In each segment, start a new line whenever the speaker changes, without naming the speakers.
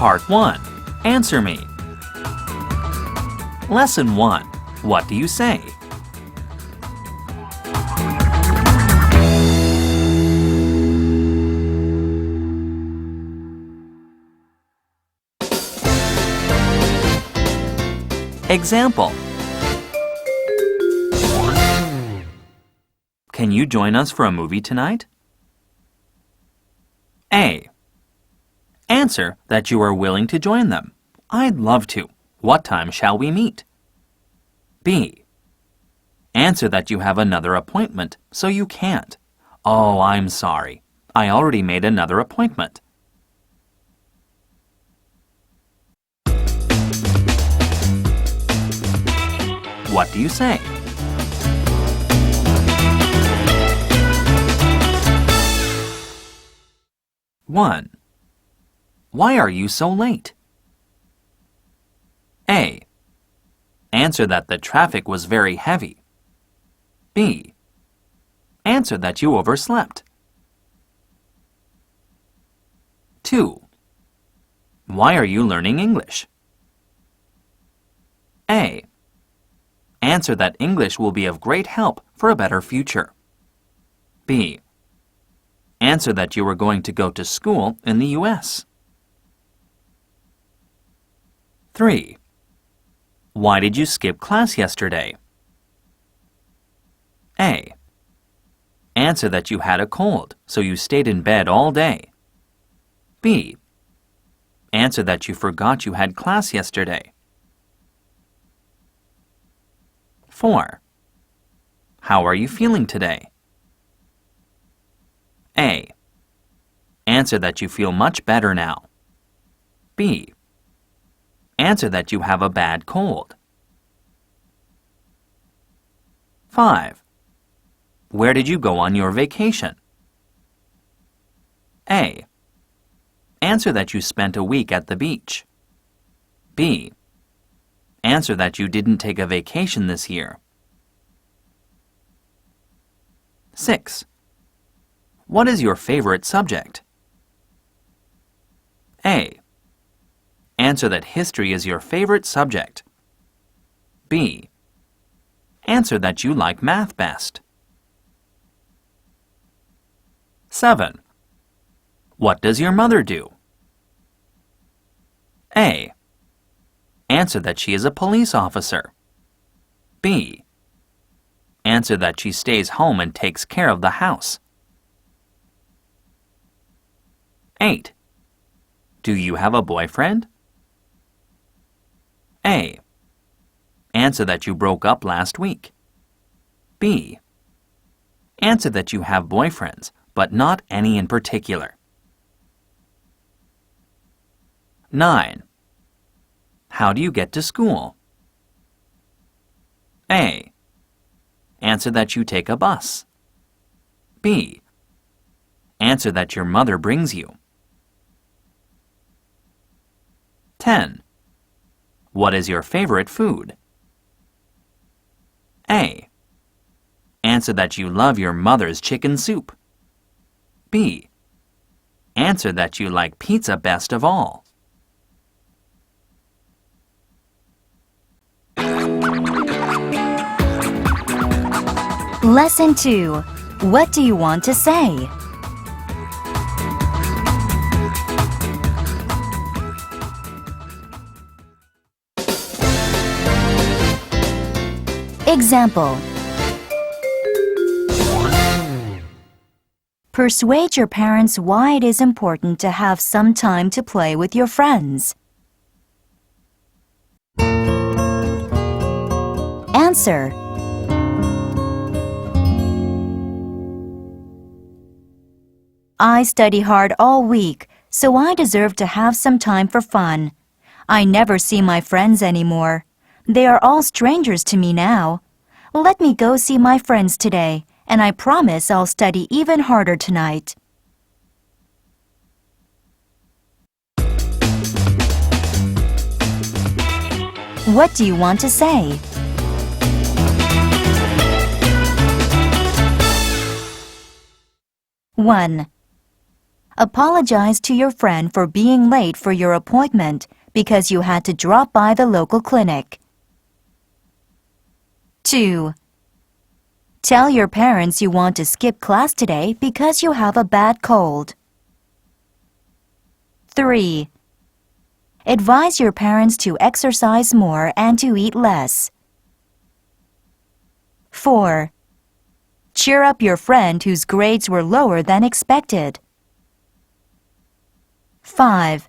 Part 1. Answer me. Lesson 1. What do you say? Example. Can you join us for a movie tonight? A. Answer that you are willing to join them. I'd love to. What time shall we meet? B. Answer that you have another appointment, so you can't. Oh, I'm sorry. I already made another appointment. What do you say? One. Why are you so late? A. Answer that the traffic was very heavy. B. Answer that you overslept. 2. Why are you learning English? A. Answer that English will be of great help for a better future. B. Answer that you are going to go to school in the U.S. 3. Why did you skip class yesterday? A. Answer that you had a cold, so you stayed in bed all day. B. Answer that you forgot you had class yesterday. 4. How are you feeling today? A. Answer that you feel much better now. B. Answer that you have a bad cold. 5. Where did you go on your vacation? A. Answer that you spent a week at the beach. B. Answer that you didn't take a vacation this year. 6. What is your favorite subject? A. Answer that history is your favorite subject. B. Answer that you like math best. 7. What does your mother do? A. Answer that she is a police officer. B. Answer that she stays home and takes care of the house. 8. Do you have a boyfriend? A. Answer that you broke up last week. B. Answer that you have boyfriends, but not any in particular. 9. How do you get to school? A. Answer that you take a bus. B. Answer that your mother brings you. 10. What is your favorite food? A. Answer that you love your mother's chicken soup. B. Answer that you like pizza best of all.
Lesson 2. What do you want to say? Example. Persuade your parents why it is important to have some time to play with your friends. Answer. I study hard all week, so I deserve to have some time for fun. I never see my friends anymore. They are all strangers to me now. Let me go see my friends today, and I promise I'll study even harder tonight. What do you want to say? One. Apologize to your friend for being late for your appointment because you had to drop by the local clinic. 2. Tell your parents you want to skip class today because you have a bad cold. 3. Advise your parents to exercise more and to eat less. 4. Cheer up your friend whose grades were lower than expected. 5.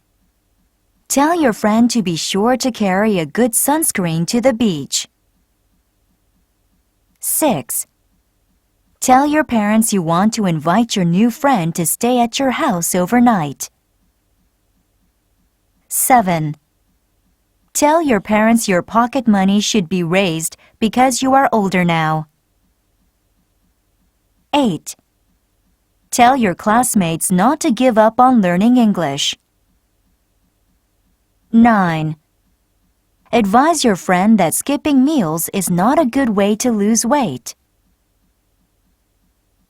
Tell your friend to be sure to carry a good sunscreen to the beach. 6. Tell your parents you want to invite your new friend to stay at your house overnight. 7. Tell your parents your pocket money should be raised because you are older now. 8. Tell your classmates not to give up on learning English. 9. Advise your friend that skipping meals is not a good way to lose weight.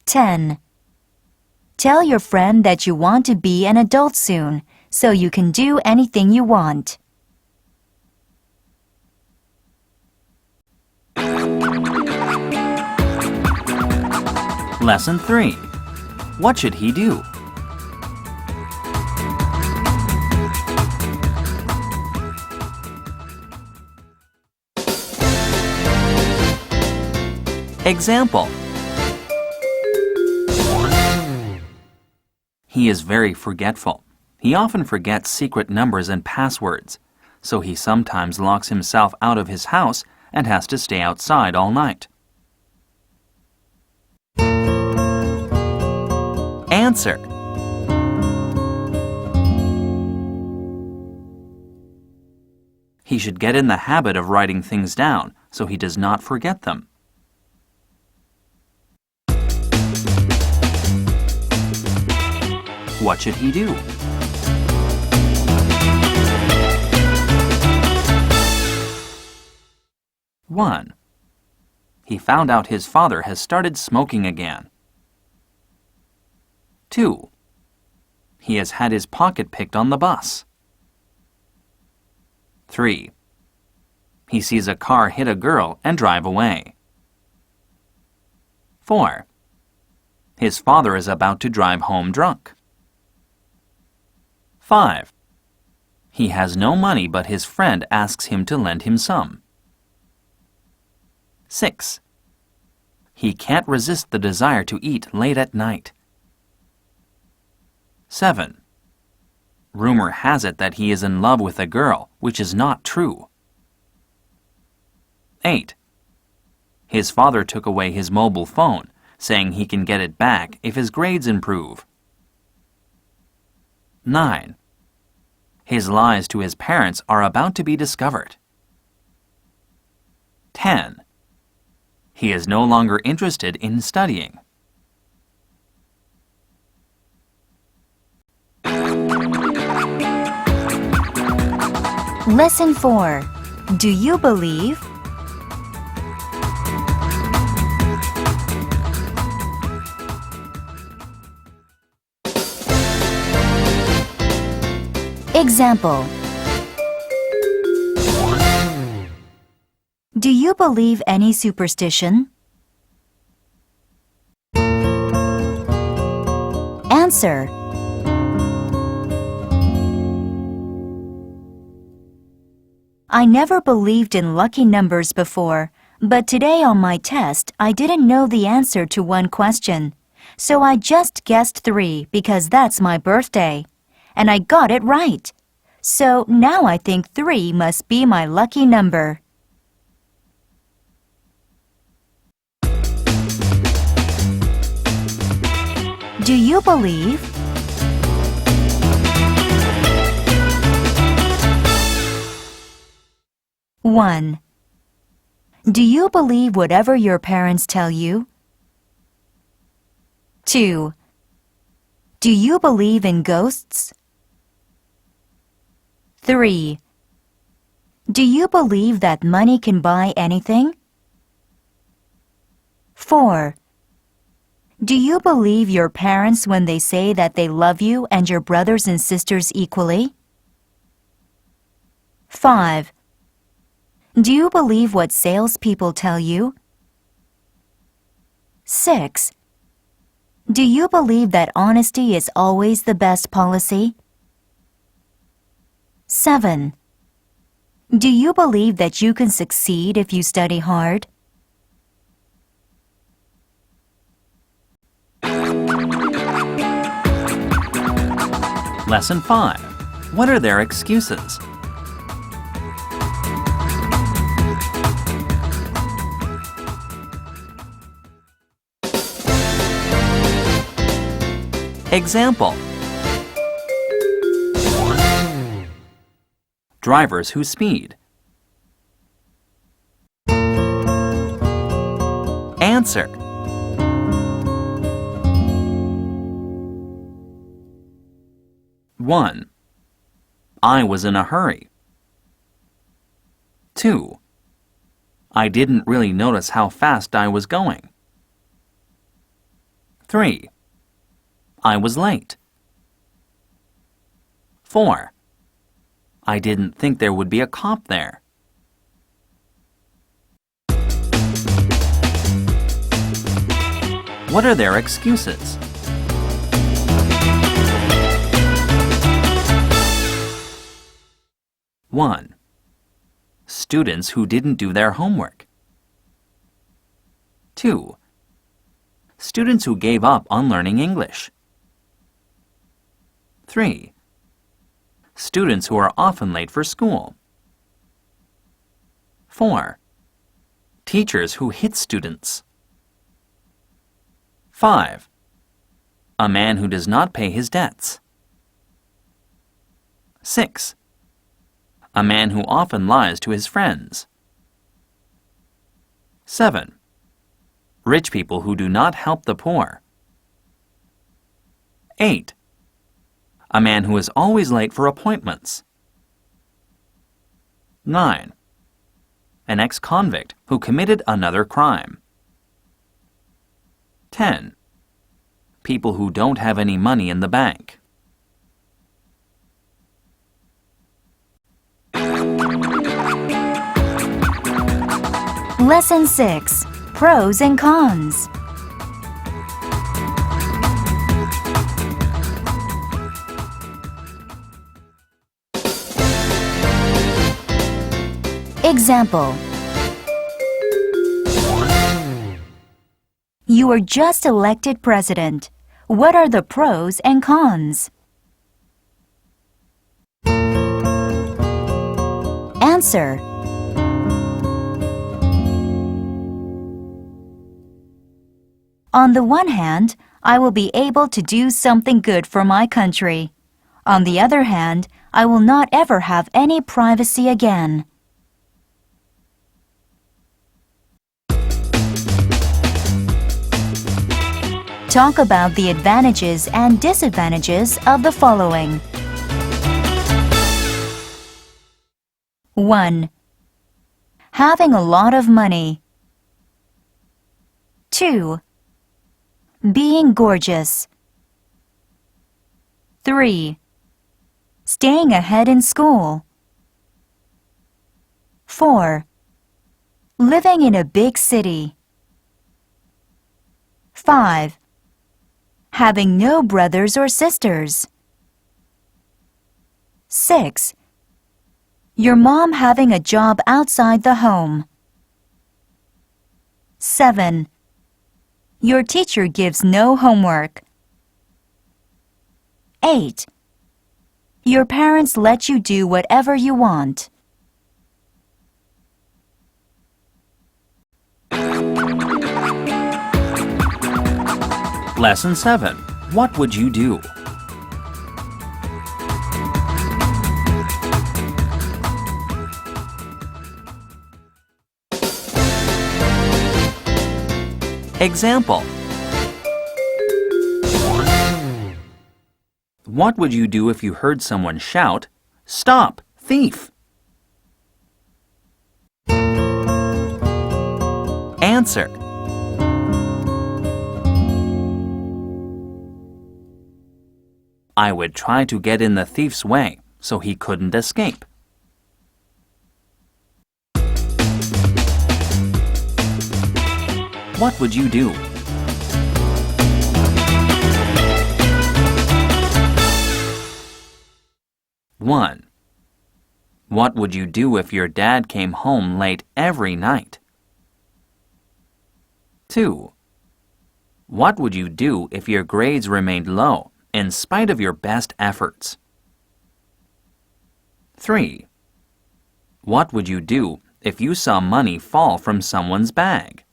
10. Tell your friend that you want to be an adult soon, so you can do anything you want.
Lesson 3. What should he do? Example. He is very forgetful. He often forgets secret numbers and passwords, so he sometimes locks himself out of his house and has to stay outside all night. Answer. He should get in the habit of writing things down so he does not forget them. What should he do? One. He found out his father has started smoking again. 2. He has had his pocket picked on the bus. 3. He sees a car hit a girl and drive away. 4. His father is about to drive home drunk. 5. He has no money but his friend asks him to lend him some. 6. He can't resist the desire to eat late at night. 7. Rumor has it that he is in love with a girl, which is not true. 8. His father took away his mobile phone, saying he can get it back if his grades improve. 9. His lies to his parents are about to be discovered. 10. He is no longer interested in studying.
Lesson 4. Do you believe? Example. Do you believe any superstition? Answer. I never believed in lucky numbers before, but today on my test I didn't know the answer to one question. So I just guessed 3 because that's my birthday. And I got it right. So now I think 3 must be my lucky number. Do you believe? One. Do you believe whatever your parents tell you? 2. Do you believe in ghosts? 3. Do you believe that money can buy anything? 4. Do you believe your parents when they say that they love you and your brothers and sisters equally? 5. Do you believe what salespeople tell you? 6. Do you believe that honesty is always the best policy? 7. Do you believe that you can succeed if you study hard?
Lesson 5. What are their excuses? Example. Drivers who speed. Answer. One. I was in a hurry. 2. I didn't really notice how fast I was going. 3. I was late. 4. I didn't think there would be a cop there. What are their excuses? One. Students who didn't do their homework. 2. Students who gave up on learning English. 3. Students who are often late for school. 4. Teachers who hit students. 5. A man who does not pay his debts. 6. A man who often lies to his friends. 7. Rich people who do not help the poor. 8. A man who is always late for appointments. 9. An ex-convict who committed another crime. 10. People who don't have any money in the bank.
Lesson 6. Pros and cons. Example. You were just elected president. What are the pros and cons? Answer. On the one hand, I will be able to do something good for my country. On the other hand, I will not ever have any privacy again. Talk about the advantages and disadvantages of the following. 1. Having a lot of money. 2. Being gorgeous. 3. Staying ahead in school. 4. Living in a big city. 5. Having no brothers or sisters. 6. Your mom having a job outside the home. 7. Your teacher gives no homework. 8. Your parents let you do whatever you want.
Lesson 7. What would you do? Example. What would you do if you heard someone shout, "Stop, thief"? Answer. I would try to get in the thief's way so he couldn't escape. What would you do? One. What would you do if your dad came home late every night? 2. What would you do if your grades remained low in spite of your best efforts? 3. What would you do if you saw money fall from someone's bag?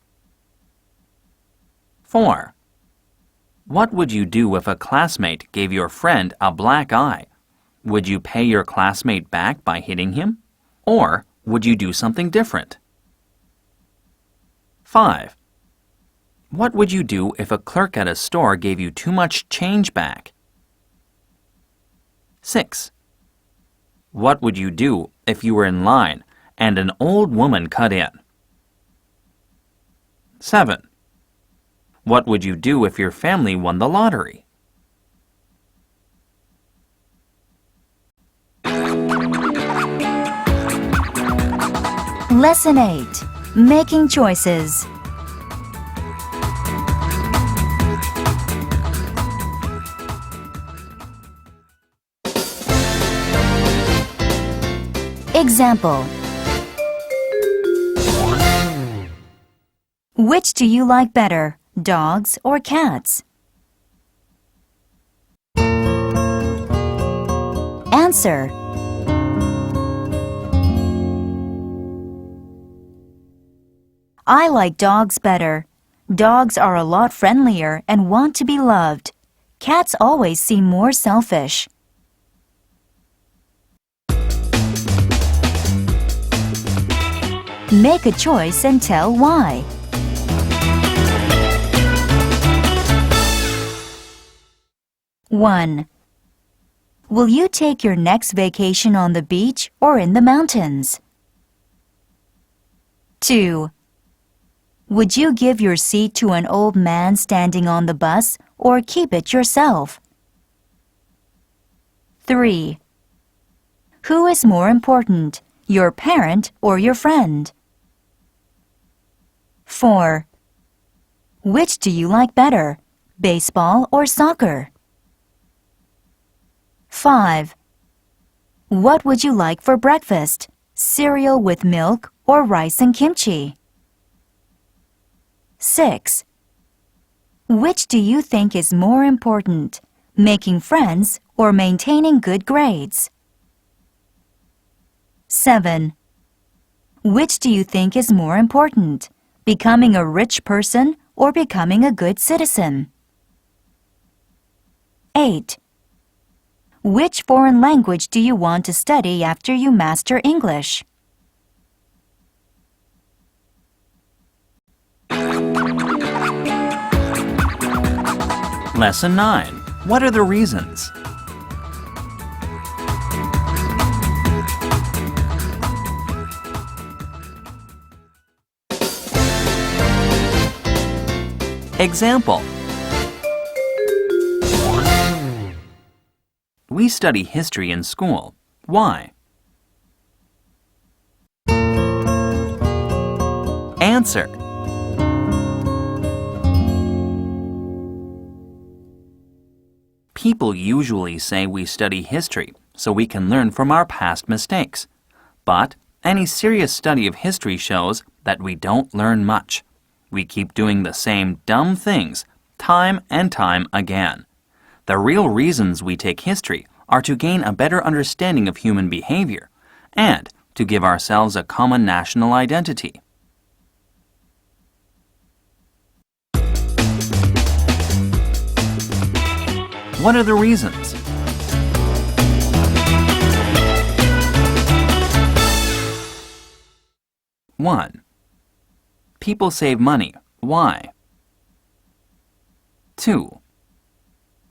4. What would you do if a classmate gave your friend a black eye? Would you pay your classmate back by hitting him? Or would you do something different? 5. What would you do if a clerk at a store gave you too much change back? 6. What would you do if you were in line and an old woman cut in? 7. What would you do if your family won the lottery?
Lesson 8. Making Choices. Example. Which do you like better, dogs or cats? Answer. I like dogs better. Dogs are a lot friendlier and want to be loved. Cats always seem more selfish. Make a choice and tell why. One. Will you take your next vacation on the beach or in the mountains? 2. Would you give your seat to an old man standing on the bus or keep it yourself? 3. Who is more important, your parent or your friend? 4. Which do you like better, baseball or soccer? 5. What would you like for breakfast, cereal with milk or rice and kimchi? 6. Which do you think is more important, making friends or maintaining good grades? 7. Which do you think is more important, becoming a rich person or becoming a good citizen? 8. Which foreign language do you want to study after you master English?
Lesson 9. What are the reasons? Example. We study history in school. Why? Answer. People usually say we study history so we can learn from our past mistakes. But any serious study of history shows that we don't learn much. We keep doing the same dumb things time and time again. The real reasons we take history are to gain a better understanding of human behavior and to give ourselves a common national identity. What are the reasons? One. People save money. Why? 2.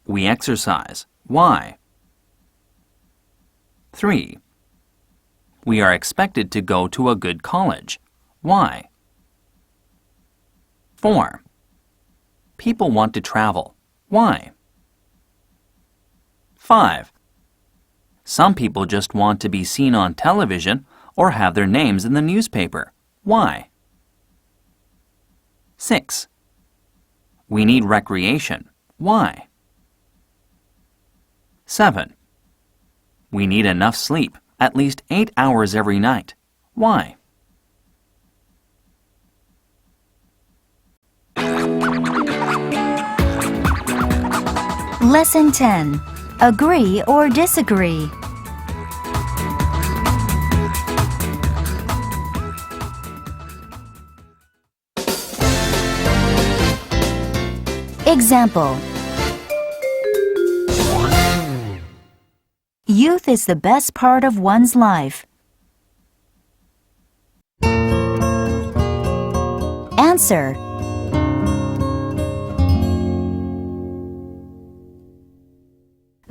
We exercise. Why? 3. We are expected to go to a good college. Why? 4. People want to travel. Why? 5. Some people just want to be seen on television or have their names in the newspaper. Why? 6. We need recreation. Why? 7. We need enough sleep, at least 8 hours every night. Why?
Lesson 10. Agree or disagree. Example. Youth is the best part of one's life. Answer.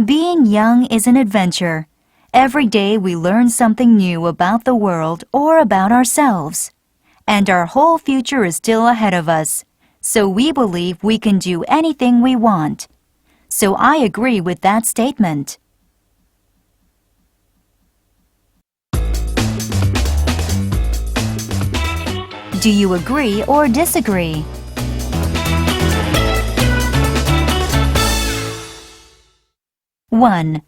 Being young is an adventure. Every day we learn something new about the world or about ourselves. And our whole future is still ahead of us. So we believe we can do anything we want. So I agree with that statement. Do you agree or disagree? One.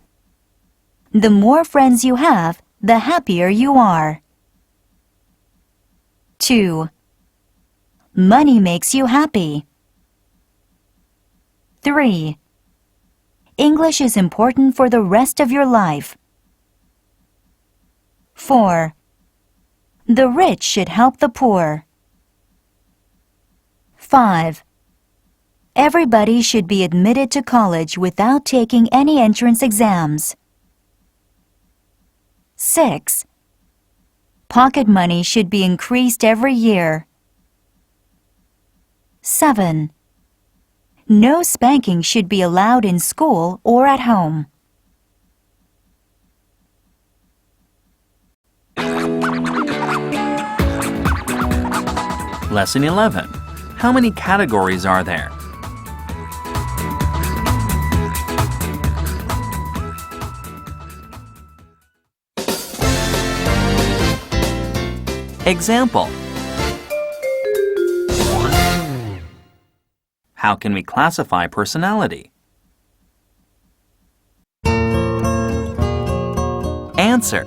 The more friends you have, the happier you are. 2. Money makes you happy. 3. English is important for the rest of your life. 4. The rich should help the poor. 5. Everybody should be admitted to college without taking any entrance exams. 6. Pocket money should be increased every year. 7. No spanking should be allowed in school or at home.
Lesson 11. How many categories are there? Example. How can we classify personality? Answer.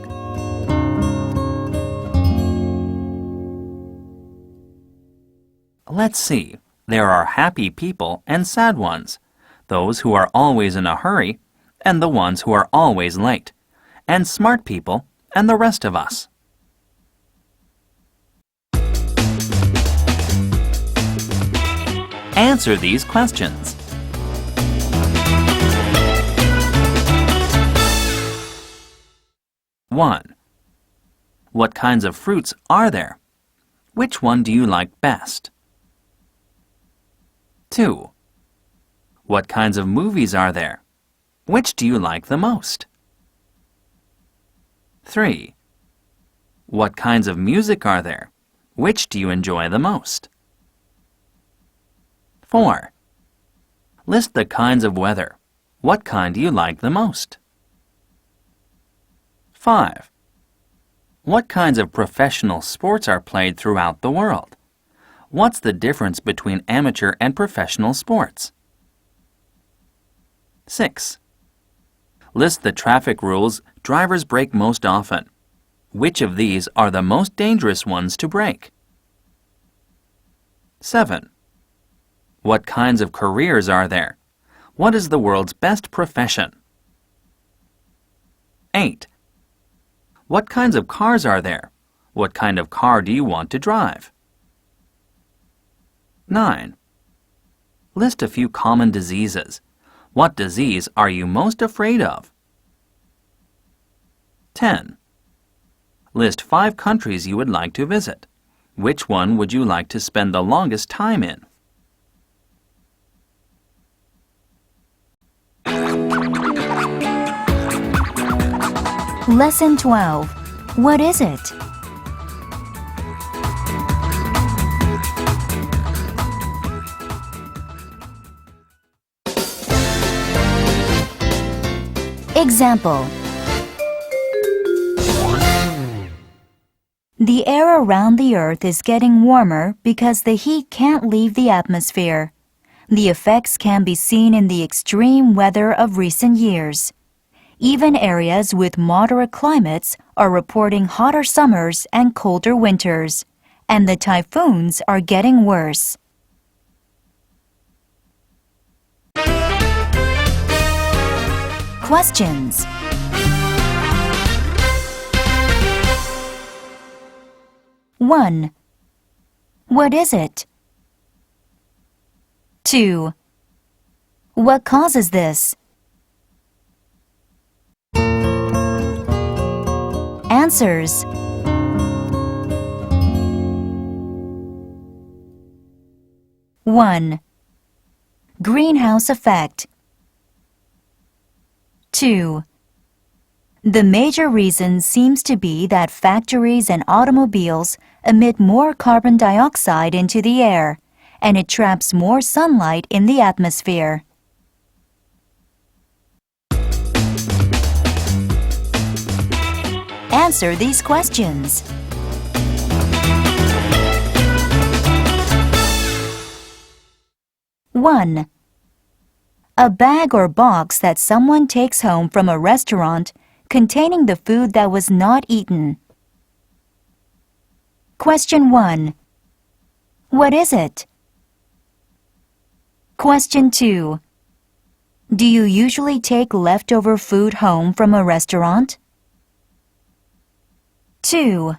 Let's see. There are happy people and sad ones, those who are always in a hurry and the ones who are always late, and smart people and the rest of us. Answer these questions. One. What kinds of fruits are there? Which one do you like best? 2. What kinds of movies are there? Which do you like the most? 3. What kinds of music are there? Which do you enjoy the most? 4. List the kinds of weather. What kind do you like the most? 5. What kinds of professional sports are played throughout the world? What's the difference between amateur and professional sports? 6. List the traffic rules drivers break most often. Which of these are the most dangerous ones to break? 7. What kinds of careers are there? What is the world's best profession? 8. What kinds of cars are there? What kind of car do you want to drive? 9. List a few common diseases. What disease are you most afraid of? 10. List 5 countries you would like to visit. Which one would you like to spend the longest time in?
Lesson 12. What is it? Example. The air around the Earth is getting warmer because the heat can't leave the atmosphere. The effects can be seen in the extreme weather of recent years. Even areas with moderate climates are reporting hotter summers and colder winters, and the typhoons are getting worse. Questions. One. What is it? 2. What causes this? Answers. 1. Greenhouse effect. 2. The major reason seems to be that factories and automobiles emit more carbon dioxide into the air, and it traps more sunlight in the atmosphere. Answer these questions. One. A bag or box that someone takes home from a restaurant containing the food that was not eaten. Question 1. What is it? Question 2. Do you usually take leftover food home from a restaurant? 2.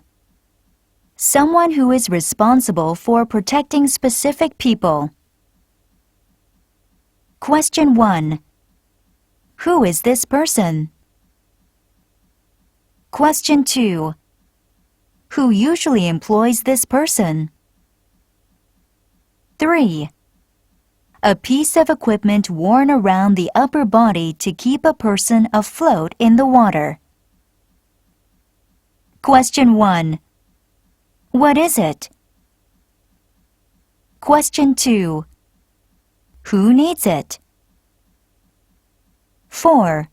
Someone who is responsible for protecting specific people. Question 1. Who is this person? Question 2. Who usually employs this person? 3. A piece of equipment worn around the upper body to keep a person afloat in the water. Question 1. What is it? Question 2. Who needs it? 4.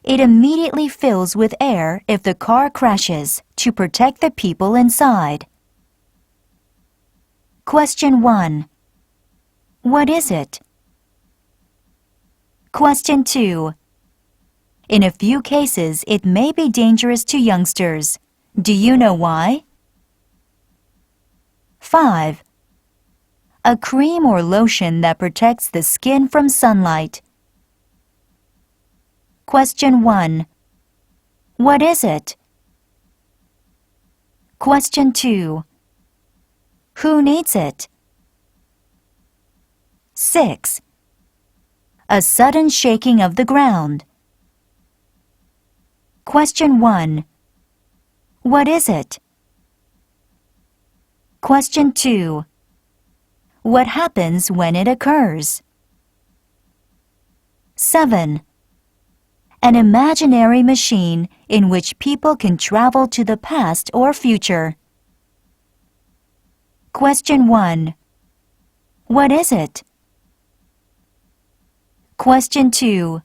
It immediately fills with air if the car crashes to protect the people inside. Question 1. What is it? Question 2. In a few cases, it may be dangerous to youngsters. Do you know why? 5. A cream or lotion that protects the skin from sunlight. Question 1. What is it? Question 2. Who needs it? 6. A sudden shaking of the ground. Question 1. What is it? Question 2. What happens when it occurs? 7. An imaginary machine in which people can travel to the past or future. Question 1. What is it? Question 2.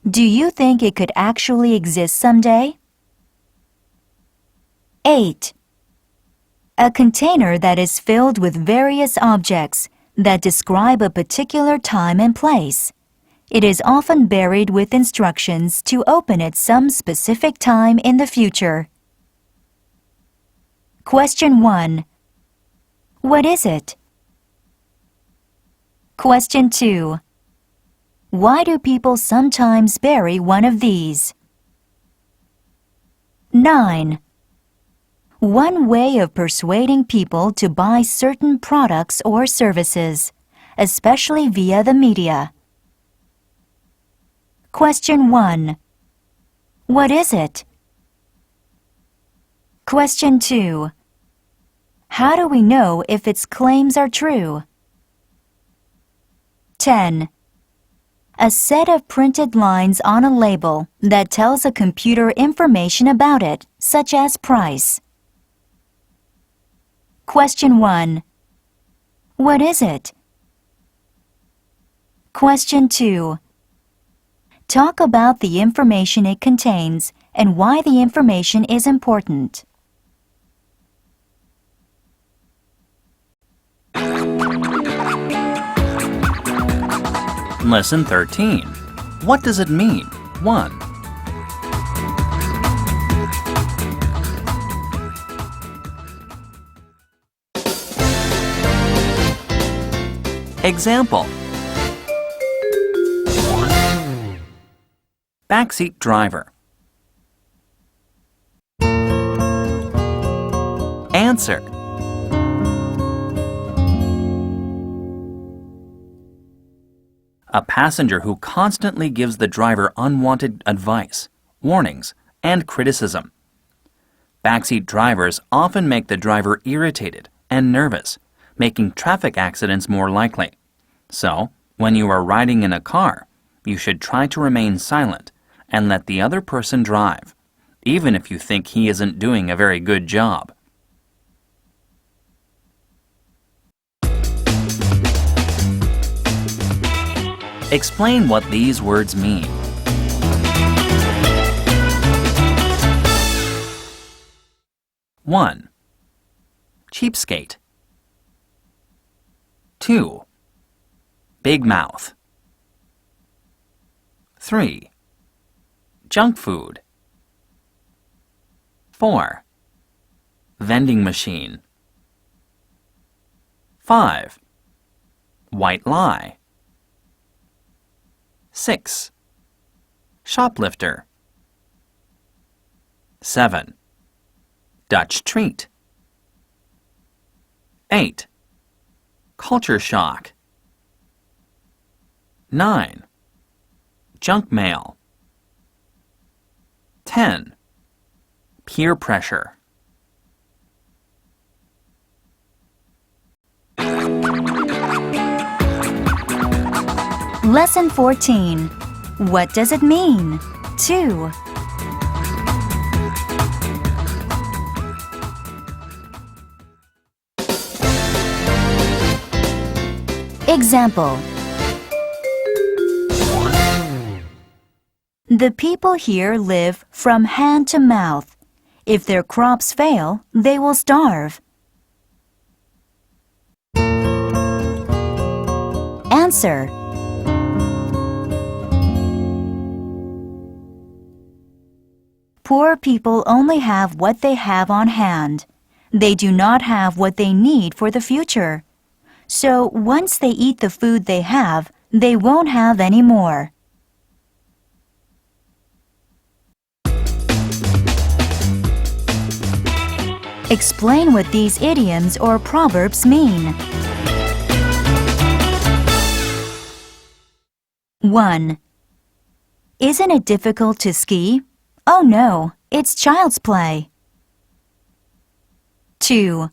Do you think it could actually exist someday? 8. A container that is filled with various objects that describe a particular time and place. It is often buried with instructions to open at some specific time in the future. Question 1. What is it? Question 2. Why do people sometimes bury one of these? 9. One way of persuading people to buy certain products or services, especially via the media. Question 1. What is it? Question 2. How do we know if its claims are true? 10. A set of printed lines on a label that tells a computer information about it, such as price. Question 1. What is it? Question 2. Talk about the information it contains and why the information is important.
Lesson 13. What does it mean? 1. Example. Backseat driver. Answer. A passenger who constantly gives the driver unwanted advice, warnings, and criticism. Backseat drivers often make the driver irritated and nervous, making traffic accidents more likely. So, when you are riding in a car, you should try to remain silent and let the other person drive, even if you think he isn't doing a very good job. Explain what these words mean. One. Cheapskate. 2. Big mouth. 3. Junk food. 4. Vending machine. 5. White lie. 6. Shoplifter. 7. Dutch treat. 8. Culture shock. 9. Junk mail. 10. Peer pressure.
Lesson 14. What does it mean? 2. Example. The people here live from hand to mouth. If their crops fail, they will starve. Answer. Poor people only have what they have on hand. They do not have what they need for the future. So once they eat the food they have, they won't have any more. Explain what these idioms or proverbs mean. 1. Isn't it difficult to ski? Oh no, it's child's play. 2.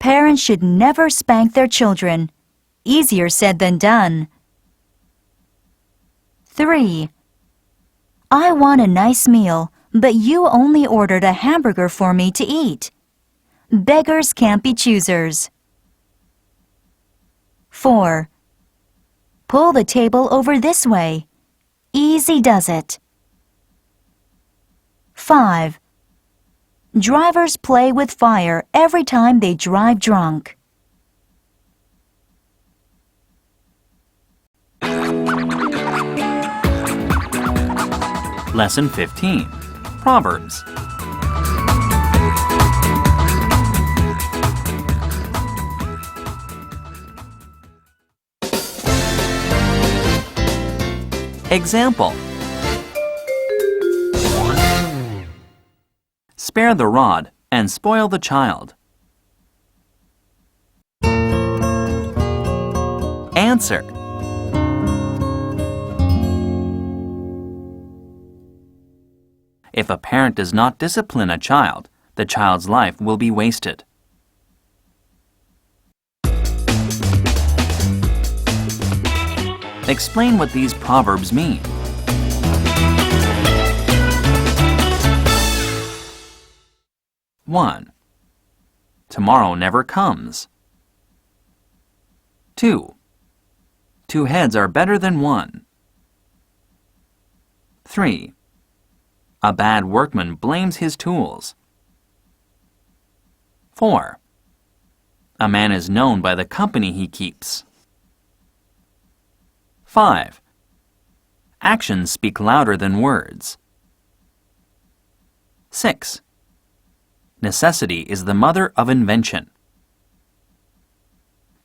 Parents should never spank their children. Easier said than done. 3. I want a nice meal, but you only ordered a hamburger for me to eat. Beggars can't be choosers. 4. Pull the table over this way. Easy does it. 5. Drivers play with fire every time they drive drunk.
Lesson 15. Proverbs. Example. Spare the rod and spoil the child. Answer. If a parent does not discipline a child, the child's life will be wasted. Explain what these proverbs mean. 1. Tomorrow never comes. 2. Two heads are better than one. 3. A bad workman blames his tools. 4. A man is known by the company he keeps. 5. Actions speak louder than words. 6. Necessity is the mother of invention.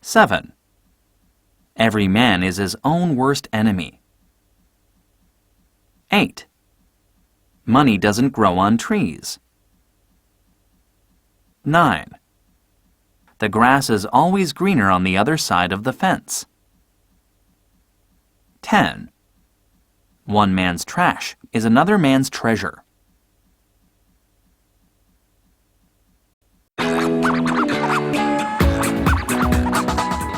7. Every man is his own worst enemy. 8. Money doesn't grow on trees. 9. The grass is always greener on the other side of the fence. 10. One man's trash is another man's treasure.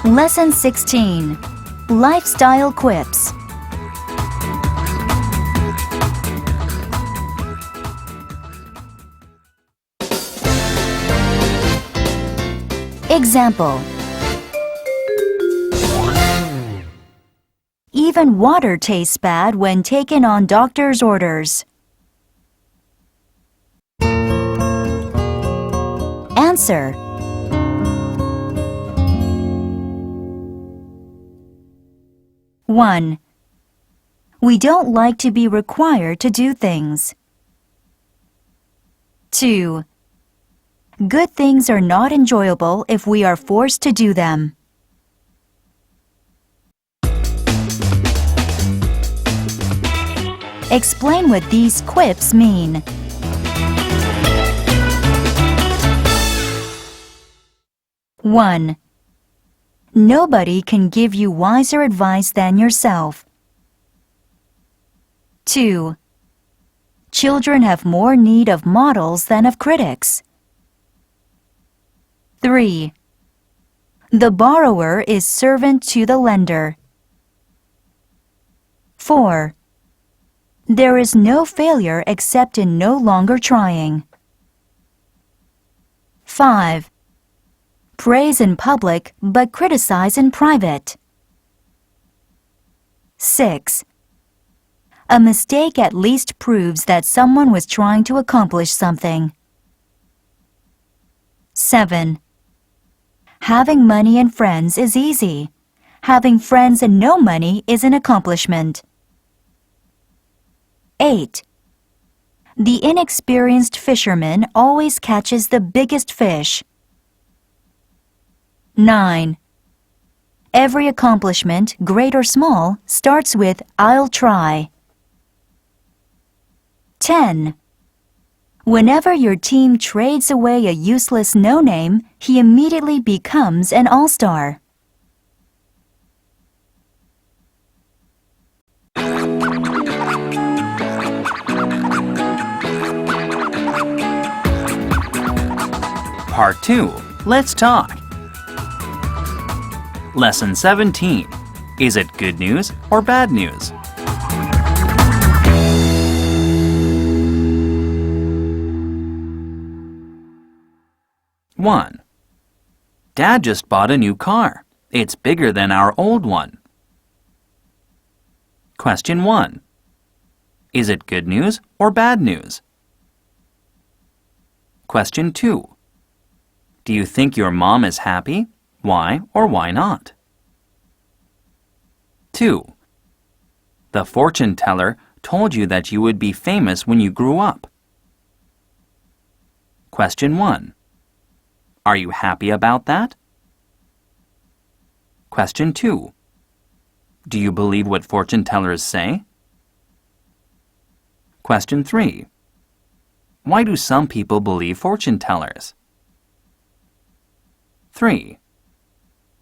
Lesson 16. Lifestyle Quips. Example. Even water tastes bad when taken on doctor's orders. Answer. One. We don't like to be required to do things. 2. Good things are not enjoyable if we are forced to do them. Explain what these quips mean. One. Nobody can give you wiser advice than yourself. 2. Children have more need of models than of critics. 3. The borrower is servant to the lender. 4. There is no failure except in no longer trying. 5. Praise in public but criticize in private. 6. A mistake at least proves that someone was trying to accomplish something. 7. Having money and friends is easy. Having friends and no money is an accomplishment. 8. The inexperienced fisherman always catches the biggest fish. 9. Every accomplishment, great or small, starts with "I'll try." 10. Whenever your team trades away a useless no-name, he immediately becomes an all-star.
Part 2. Let's talk. Lesson 17. Is it good news or bad news? One. Dad just bought a new car. It's bigger than our old one. Question 1. Is it good news or bad news? Question 2. Do you think your mom is happy? Why or why not? 2. The fortune teller told you that you would be famous when you grew up. Question 1. Are you happy about that? Question 2. Do you believe what fortune tellers say? Question 3. Why do some people believe fortune tellers? 3.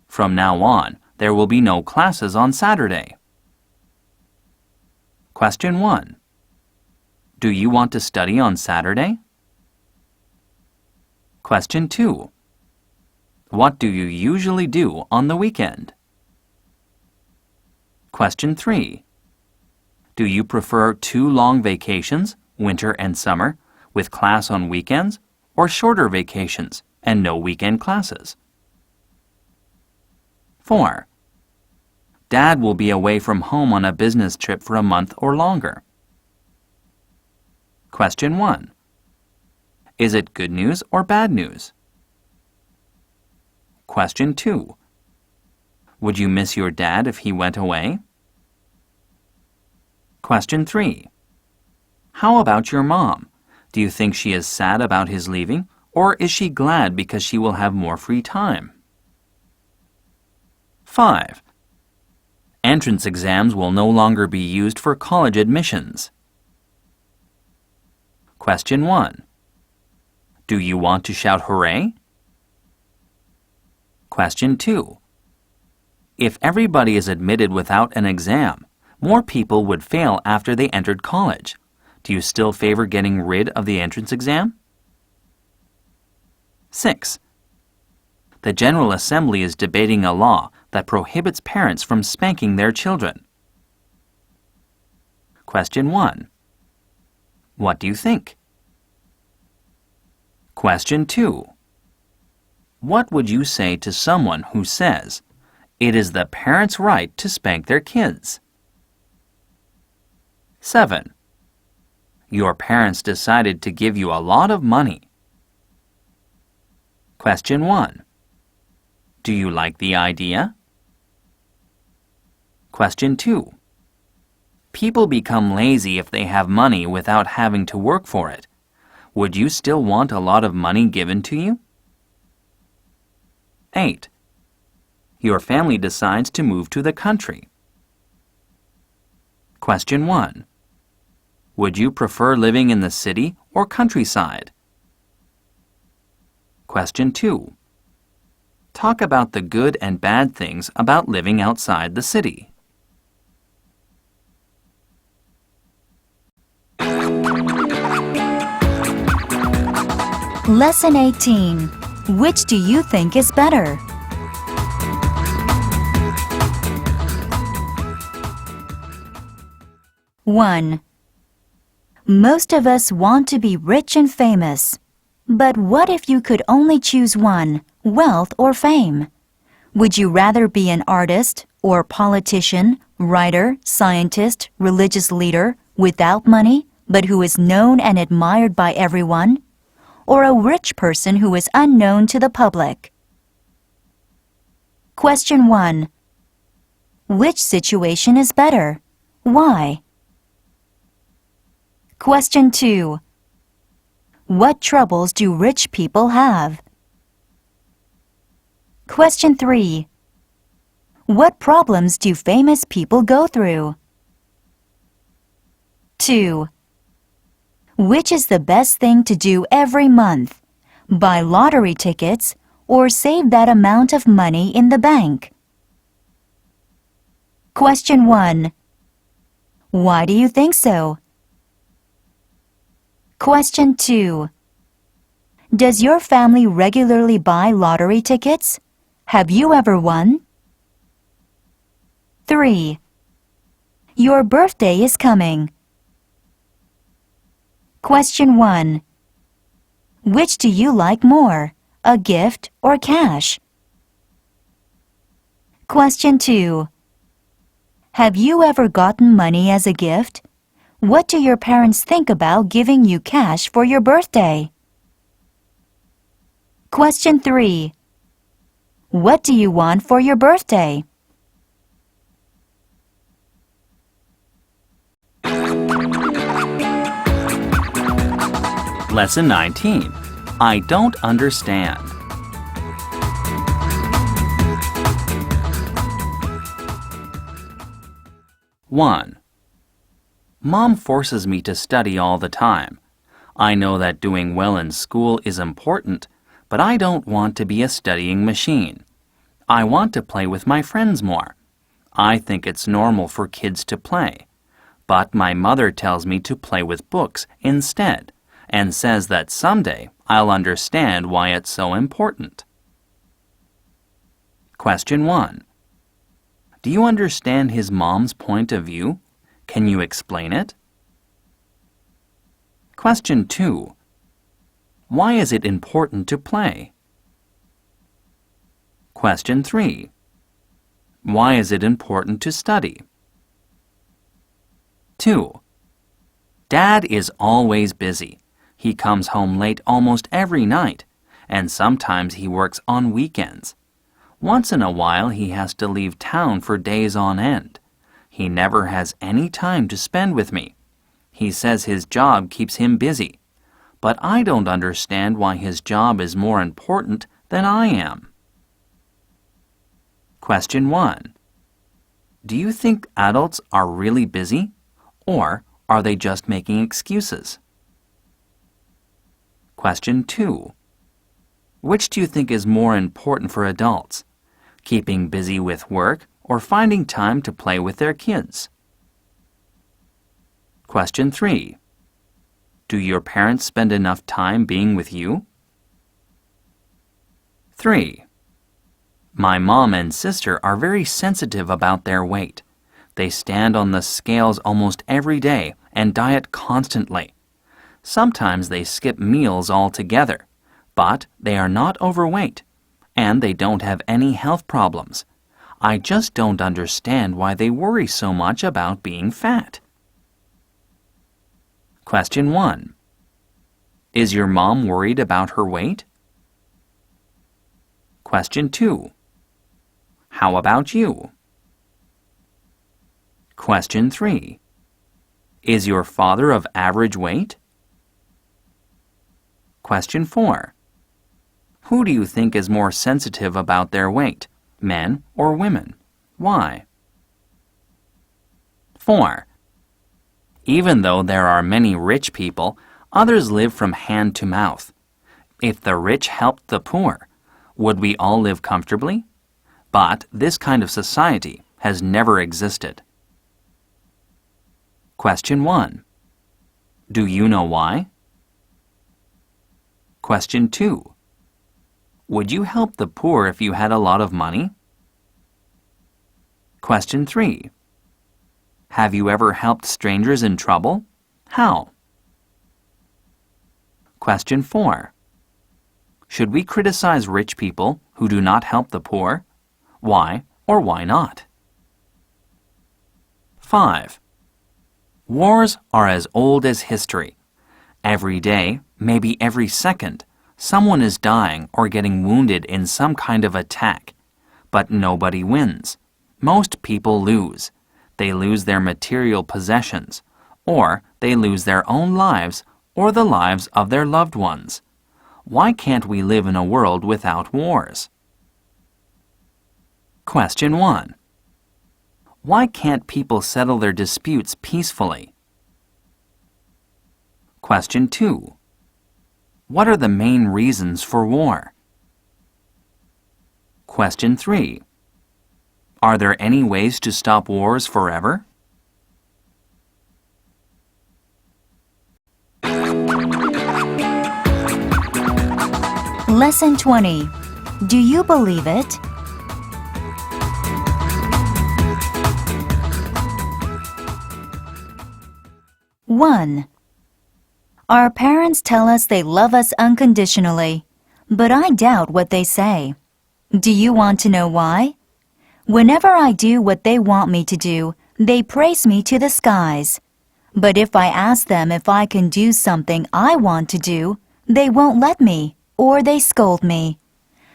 From now on, there will be no classes on Saturday. Question 1. Do you want to study on Saturday? Question 2. What do you usually do on the weekend? Question 3. Do you prefer 2 long vacations, winter and summer, with class on weekends, or shorter vacations and no weekend classes? 4. Dad will be away from home on a business trip for a month or longer. Question 1. Is it good news or bad news? Question 2. Would you miss your dad if he went away? Question 3. How about your mom? Do you think she is sad about his leaving, or is she glad because she will have more free time? 5. Entrance exams will no longer be used for college admissions. Question 1. Do you want to shout hooray? Question 2. If everybody is admitted without an exam, more people would fail after they entered college. Do you still favor getting rid of the entrance exam? 6. The General Assembly is debating a law that prohibits parents from spanking their children. Question 1. What do you think? Question 2. What would you say to someone who says, "It is the parents' right to spank their kids"? 7. Your parents decided to give you a lot of money. Question 1. Do you like the idea? Question 2. People become lazy if they have money without having to work for it. Would you still want a lot of money given to you? 8. Your family decides to move to the country. Question 1. Would you prefer living in the city or countryside? Question 2. Talk about the good and bad things about living outside the city.
Lesson 18. Which do you think is better? 1. Most of us want to be rich and famous. But what if you could only choose one, wealth or fame? Would you rather be an artist or politician, writer, scientist, religious leader without money, but who is known and admired by everyone? Or a rich person who is unknown to the public? Question 1. Which situation is better? Why? Question 2. What troubles do rich people have? Question 3. What problems do famous people go through? 2. Which is the best thing to do every month? Buy lottery tickets or save that amount of money in the bank? Question 1. Why do you think so? Question 2. Does your family regularly buy lottery tickets? Have you ever won? 3. Your birthday is coming. Question 1. Which do you like more, a gift or cash? Question 2. Have you ever gotten money as a gift? What do your parents think about giving you cash for your birthday? Question 3. What do you want for your birthday?
Lesson 19. I don't understand. 1. Mom forces me to study all the time. I know that doing well in school is important, but I don't want to be a studying machine. I want to play with my friends more. I think it's normal for kids to play, but my mother tells me to play with books instead and says that someday I'll understand why it's so important. Question 1. Do you understand his mom's point of view? Can you explain it? Question 2. Why is it important to play? Question 3. Why is it important to study? 2. Dad is always busy. He comes home late almost every night, and sometimes he works on weekends. Once in a while, he has to leave town for days on end. He never has any time to spend with me. He says his job keeps him busy, but I don't understand why his job is more important than I am. Question 1. Do you think adults are really busy, or are they just making excuses? Question 2. Which do you think is more important for adults, keeping busy with work or finding time to play with their kids? Question 3. Do your parents spend enough time being with you? 3. My mom and sister are very sensitive about their weight. They stand on the scales almost every day and diet constantly. Sometimes they skip meals altogether, but they are not overweight, and they don't have any health problems. I just don't understand why they worry so much about being fat. Question 1. Is your mom worried about her weight? Question 2. How about you? Question 3. Is your father of average weight? Question 4. Who do you think is more sensitive about their weight, men or women? Why? 4. Even though there are many rich people, others live from hand to mouth. If the rich helped the poor, would we all live comfortably? But this kind of society has never existed. Question 1. Do you know why? Question 2. Would you help the poor if you had a lot of money? Question 3. Have you ever helped strangers in trouble? How? Question 4. Should we criticize rich people who do not help the poor? Why or why not? 5. Wars are as old as history. Every day, maybe every second, someone is dying or getting wounded in some kind of attack. But nobody wins. Most people lose. They lose their material possessions, or they lose their own lives or the lives of their loved ones. Why can't we live in a world without wars? Question 1. Why can't people settle their disputes peacefully? Question 2. What are the main reasons for war? Question 3. Are there any ways to stop wars forever?
Lesson 20. Do you believe it? One. Our parents tell us they love us unconditionally, but I doubt what they say. Do you want to know why? Whenever I do what they want me to do, they praise me to the skies. But if I ask them if I can do something I want to do, they won't let me, or they scold me.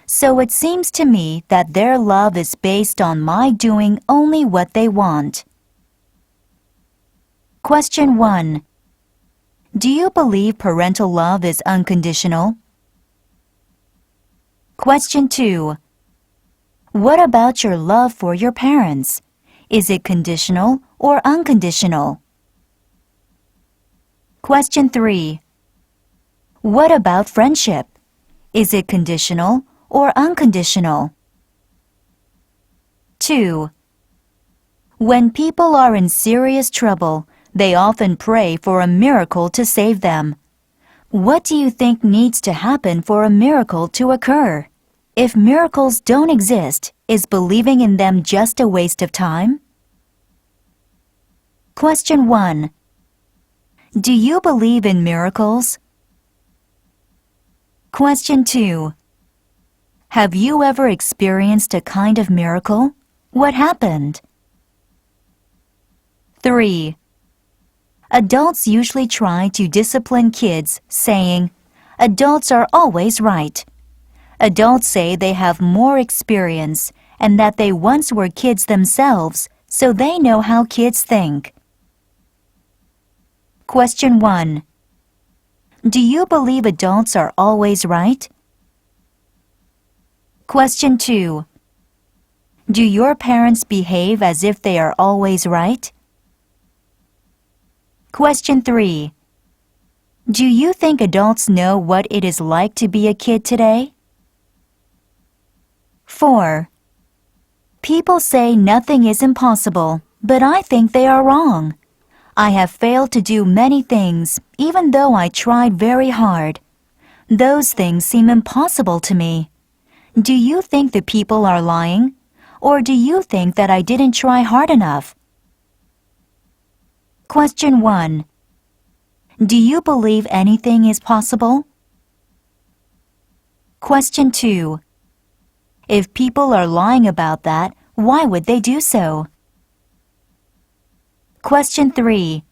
So it seems to me that their love is based on my doing only what they want. Question 1. Do you believe parental love is unconditional? Question 2. What about your love for your parents? Is it conditional or unconditional? Question 3. What about friendship? Is it conditional or unconditional? 2. When people are in serious trouble, they often pray for a miracle to save them. What do you think needs to happen for a miracle to occur? If miracles don't exist, is believing in them just a waste of time? Question 1. Do you believe in miracles? Question 2. Have you ever experienced a kind of miracle? What happened? 3. Adults usually try to discipline kids, saying, "Adults are always right." Adults say they have more experience and that they once were kids themselves, so they know how kids think. Question 1. Do you believe adults are always right? Question 2. Do your parents behave as if they are always right? Question 3. Do you think adults know what it is like to be a kid today? 4. People say nothing is impossible, but I think they are wrong. I have failed to do many things, even though I tried very hard. Those things seem impossible to me. Do you think the people are lying? Or do you think that I didn't try hard enough? Question 1. Do you believe anything is possible? Question 2. If people are lying about that, why would they do so? Question 3.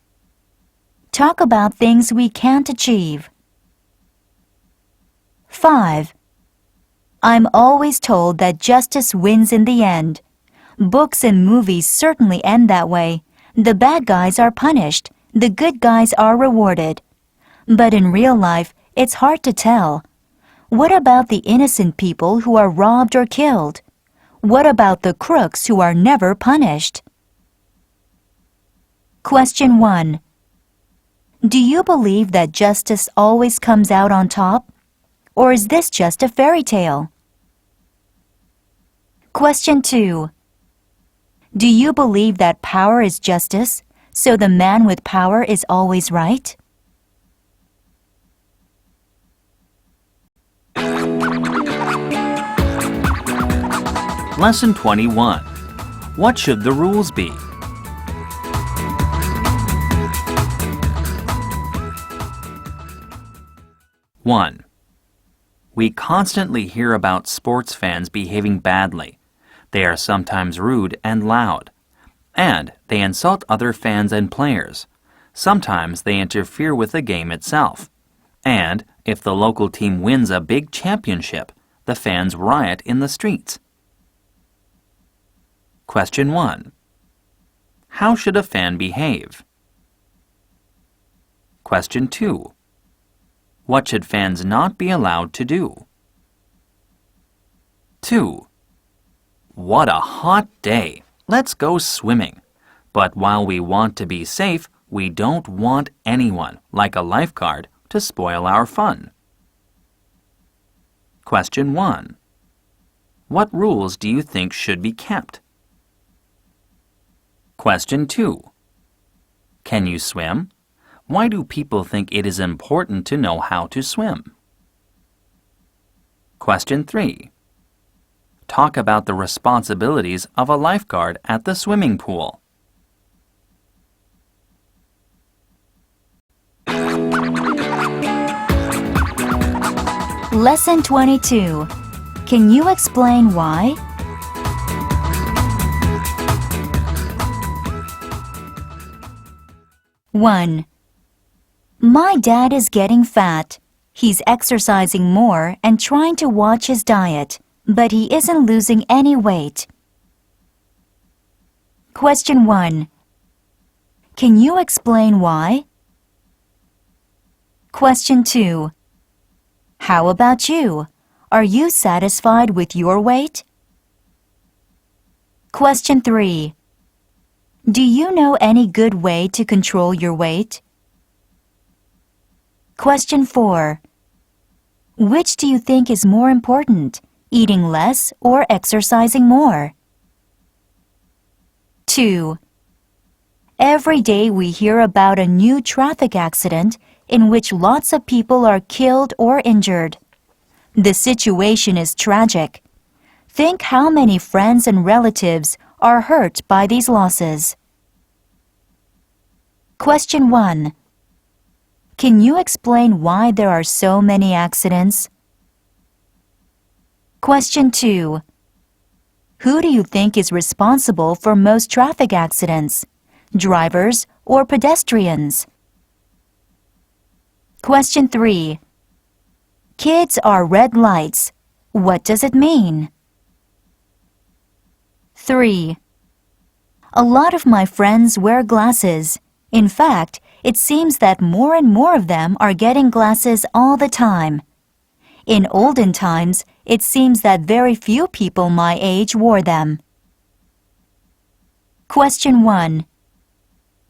Talk about things we can't achieve. 5. I'm always told that justice wins in the end. Books and movies certainly end that way. The bad guys are punished, the good guys are rewarded. But in real life, it's hard to tell. What about the innocent people who are robbed or killed? What about the crooks who are never punished? Question 1. Do you believe that justice always comes out on top? Or is this just a fairy tale? Question 2. Do you believe that power is justice, so the man with power is always right?
Lesson 21. What should the rules be? One. We constantly hear about sports fans behaving badly. They are sometimes rude and loud. And they insult other fans and players. Sometimes they interfere with the game itself. And if the local team wins a big championship, the fans riot in the streets. Question 1. How should a fan behave? Question 2. What should fans not be allowed to do? 2. What a hot day! Let's go swimming. But while we want to be safe, we don't want anyone, like a lifeguard, to spoil our fun. Question 1. What rules do you think should be kept? Question 2. Can you swim? Why do people think it is important to know how to swim? Question 3. Talk about the responsibilities of a lifeguard at the swimming pool.
Lesson 22. Can you explain why? One. My dad is getting fat. He's exercising more and trying to watch his diet, but he isn't losing any weight. Question 1. Can you explain why? Question 2. How about you? Are you satisfied with your weight? Question 3. Do you know any good way to control your weight? Question 4. Which do you think is more important, eating less or exercising more? 2. Every day we hear about a new traffic accident in which lots of people are killed or injured. The situation is tragic. Think how many friends and relatives are hurt by these losses. Question 1. Can you explain why there are so many accidents? Question 2. Who do you think is responsible for most traffic accidents? drivers, or pedestrians? Question 3. Kids are red lights. What does it mean? 3. A lot of my friends wear glasses. In fact, it seems that more and more of them are getting glasses all the time. In olden times, it seems that very few people my age wore them. Question 1.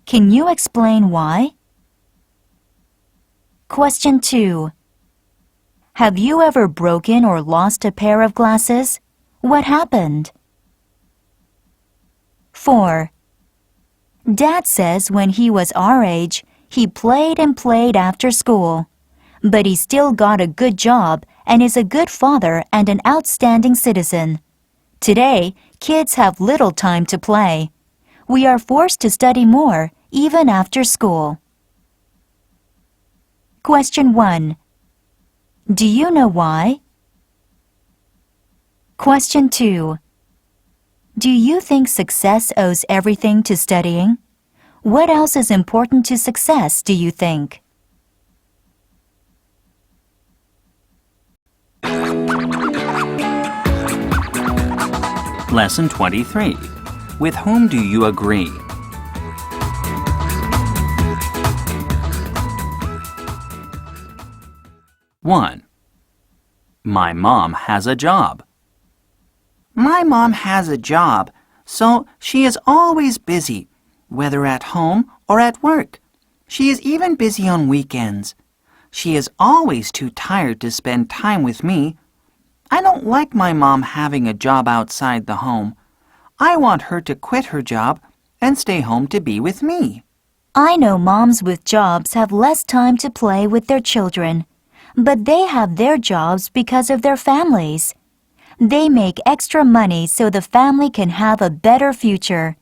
Can you explain why? Question 2. Have you ever broken or lost a pair of glasses? What happened? 4. Dad says when he was our age, he played and played after school. But he still got a good job and is a good father and an outstanding citizen. Today, kids have little time to play. We are forced to study more, even after school. Question 1. Do you know why? Question 2. Do you think success owes everything to studying? What else is important to success, do you think?
Lesson 23. With whom do you agree? 1. My mom has a job.
My mom has a job, so she is always busy, whether at home or at work. She is even busy on weekends. She is always too tired to spend time with me. I don't like my mom having a job outside the home. I want her to quit her job and stay home to be with me.
I know moms with jobs have less time to play with their children, but they have their jobs because of their families. They make extra money so the family can have a better future.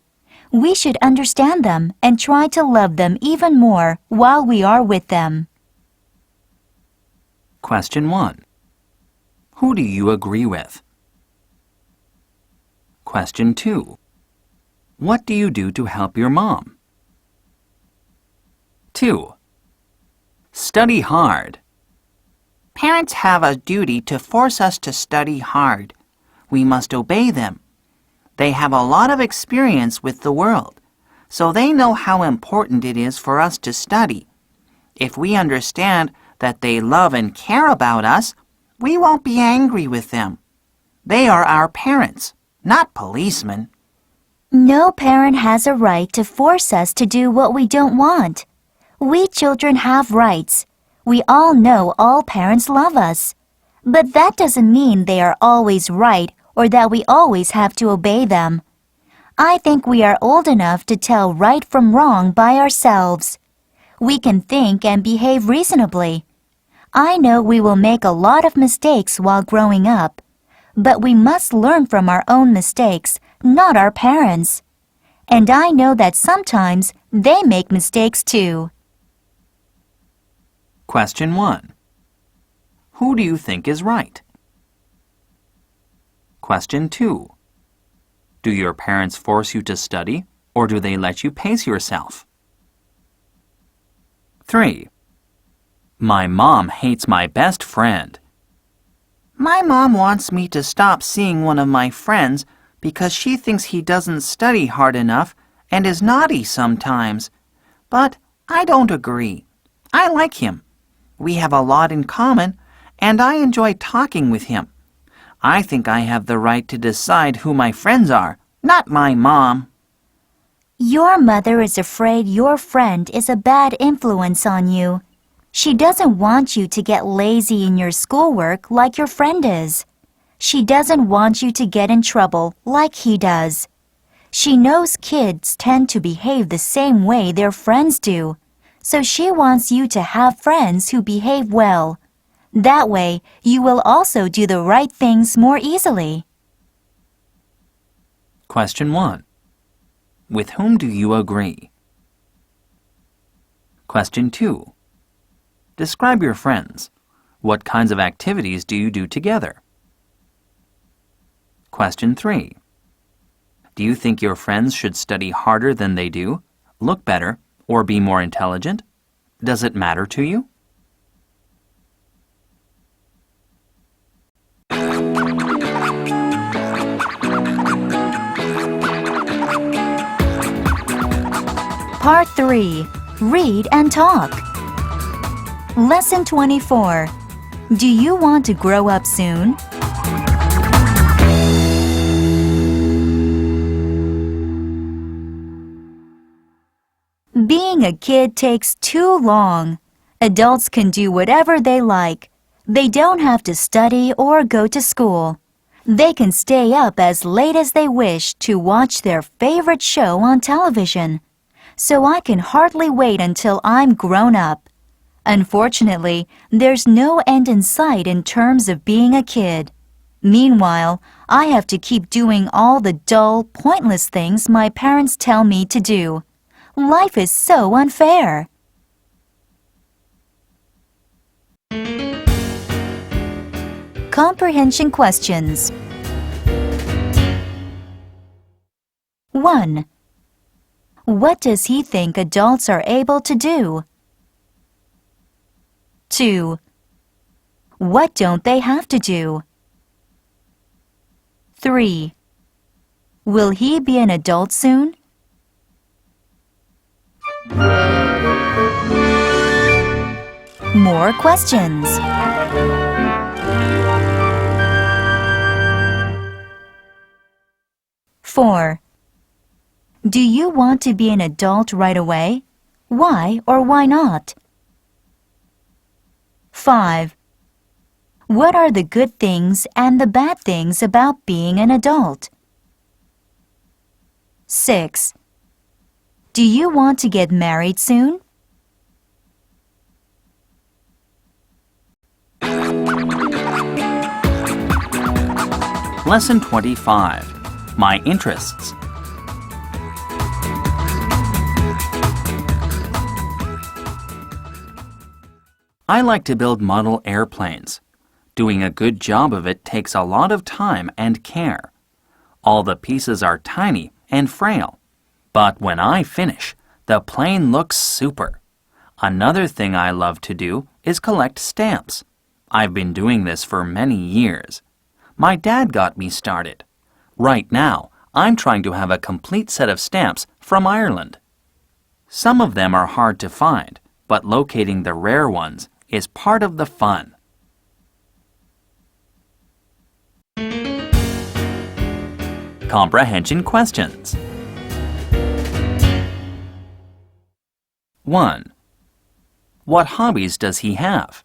We should understand them and try to love them even more while we are with them.
Question 1. Who do you agree with? Question 2. What do you do to help your mom? 2. Study hard.
Parents have a duty to force us to study hard. We must obey them. They have a lot of experience with the world, so they know how important it is for us to study. If we understand that they love and care about us, we won't be angry with them. They are our parents, not policemen.
No parent has a right to force us to do what we don't want. We children have rights. We all know all parents love us. But that doesn't mean they are always right or that we always have to obey them. I think we are old enough to tell right from wrong by ourselves. We can think and behave reasonably. I know we will make a lot of mistakes while growing up, but we must learn from our own mistakes, not our parents. And I know that sometimes they make mistakes too.
Question 1. Who do you think is right? Question 2. Do your parents force you to study, or do they let you pace yourself? 3. My mom hates my best friend.
My mom wants me to stop seeing one of my friends because she thinks he doesn't study hard enough and is naughty sometimes. But I don't agree. I like him. We have a lot in common, and I enjoy talking with him. I think I have the right to decide who my friends are, not my mom.
Your mother is afraid your friend is a bad influence on you. She doesn't want you to get lazy in your schoolwork like your friend is. She doesn't want you to get in trouble like he does. She knows kids tend to behave the same way their friends do, so she wants you to have friends who behave well. That way, you will also do the right things more easily.
Question 1. With whom do you agree? Question 2. Describe your friends. What kinds of activities do you do together? Question 3. Do you think your friends should study harder than they do, look better, or be more intelligent? Does it matter to you?
Part 3. Read and talk. Lesson 24. Do you want to grow up soon? Being a kid takes too long. Adults can do whatever they like. They don't have to study or go to school. They can stay up as late as they wish to watch their favorite show on television. So I can hardly wait until I'm grown up. Unfortunately, there's no end in sight in terms of being a kid. Meanwhile, I have to keep doing all the dull, pointless things my parents tell me to do. Life is so unfair. Comprehension questions. 1. What does he think adults are able to do? 2. What don't they have to do? 3. Will he be an adult soon? More questions. 4. Do you want to be an adult right away? Why or why not? 5. What are the good things and the bad things about being an adult? 6. Do you want to get married soon?
Lesson 25. My interests. I like to build model airplanes. Doing a good job of it takes a lot of time and care. All the pieces are tiny and frail. But when I finish, the plane looks super. Another thing I love to do is collect stamps. I've been doing this for many years. My dad got me started. Right now, I'm trying to have a complete set of stamps from Ireland. Some of them are hard to find, but locating the rare ones is part of the fun. Comprehension questions. 1. What hobbies does he have?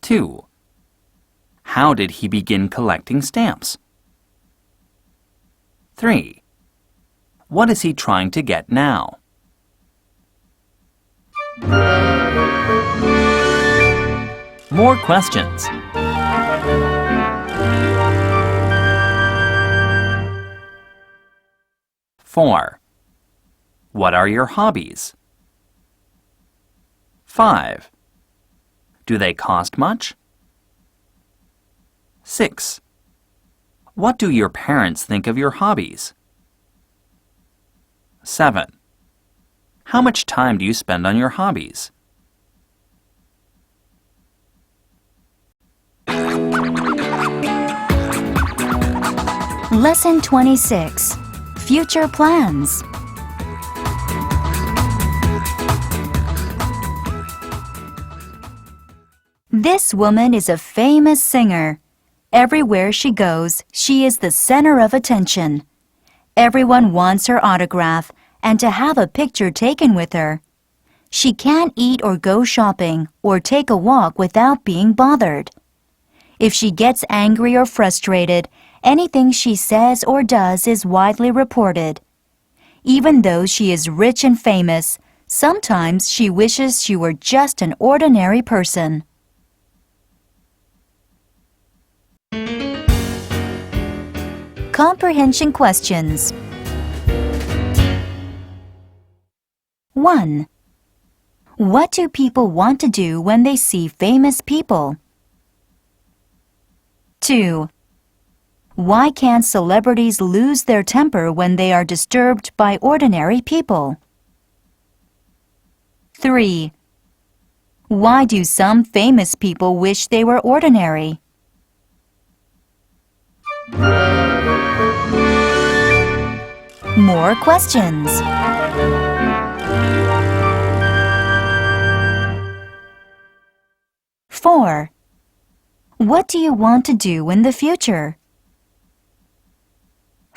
2. How did he begin collecting stamps? 3. What is he trying to get now? More questions. 4. What are your hobbies? 5. Do they cost much? 6. What do your parents think of your hobbies? 7. How much time do you spend on your hobbies?
Lesson 26. Future plans. This woman is a famous singer. Everywhere she goes, she is the center of attention. Everyone wants her autograph and to have a picture taken with her. She can't eat or go shopping or take a walk without being bothered. If she gets angry or frustrated, anything she says or does is widely reported. Even though she is rich and famous, sometimes she wishes she were just an ordinary person. Comprehension questions. 1. What do people want to do when they see famous people? 2. Why can't celebrities lose their temper when they are disturbed by ordinary people? 3. Why do some famous people wish they were ordinary? More questions. Four. What do you want to do in the future?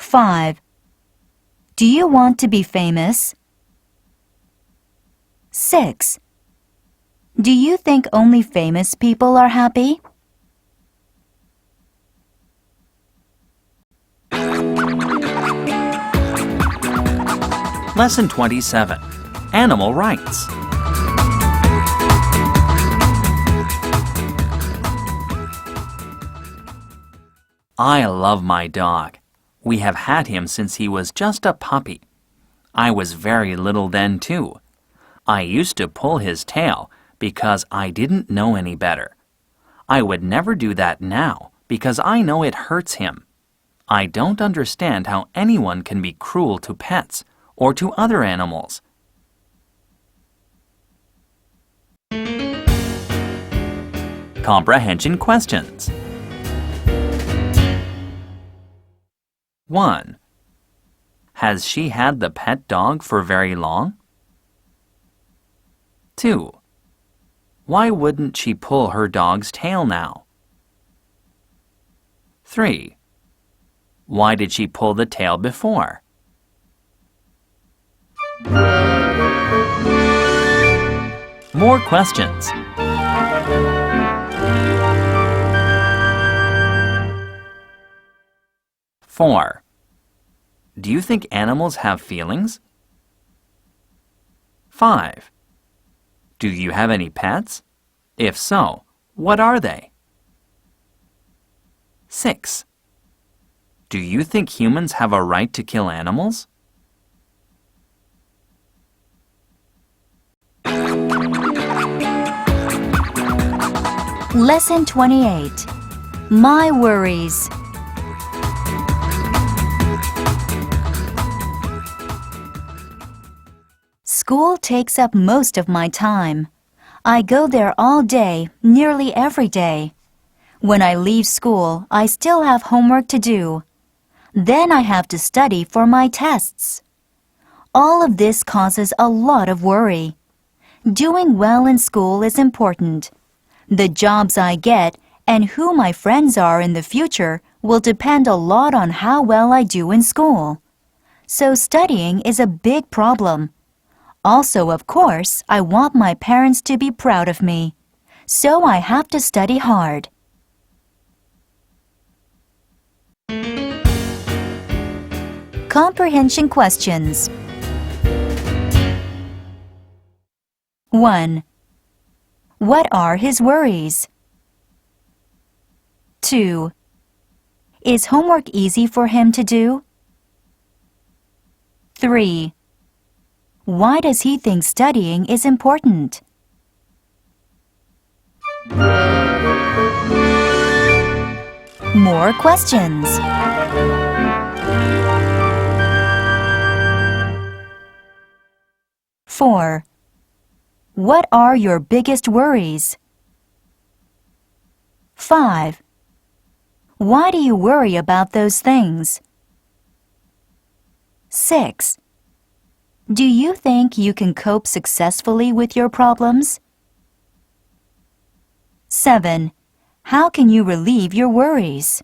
5. Do you want to be famous? 6. Do you think only famous people are happy?
Lesson 27. Animal Rights. I love my dog. We have had him since he was just a puppy. I was very little then, too. I used to pull his tail because I didn't know any better. I would never do that now because I know it hurts him. I don't understand how anyone can be cruel to pets or to other animals. Comprehension Questions. 1. Has she had the pet dog for very long? 2. Why wouldn't she pull her dog's tail now? 3. Why did she pull the tail before? More questions. 4. Do you think animals have feelings? 5. Do you have any pets? If so, what are they? 6. Do you think humans have a right to kill animals?
Lesson 28. My worries. School takes up most of my time. I go there all day, nearly every day. When I leave school, I still have homework to do. Then I have to study for my tests. All of this causes a lot of worry. Doing well in school is important. The jobs I get and who my friends are in the future will depend a lot on how well I do in school. So studying is a big problem. Also, of course, I want my parents to be proud of me. So I have to study hard. Comprehension Questions. 1. What are his worries? 2. Is homework easy for him to do? 3. Why does he think studying is important? More questions. 4. What are your biggest worries? 5. Why do you worry about those things? 6. Do you think you can cope successfully with your problems? 7. How can you relieve your worries?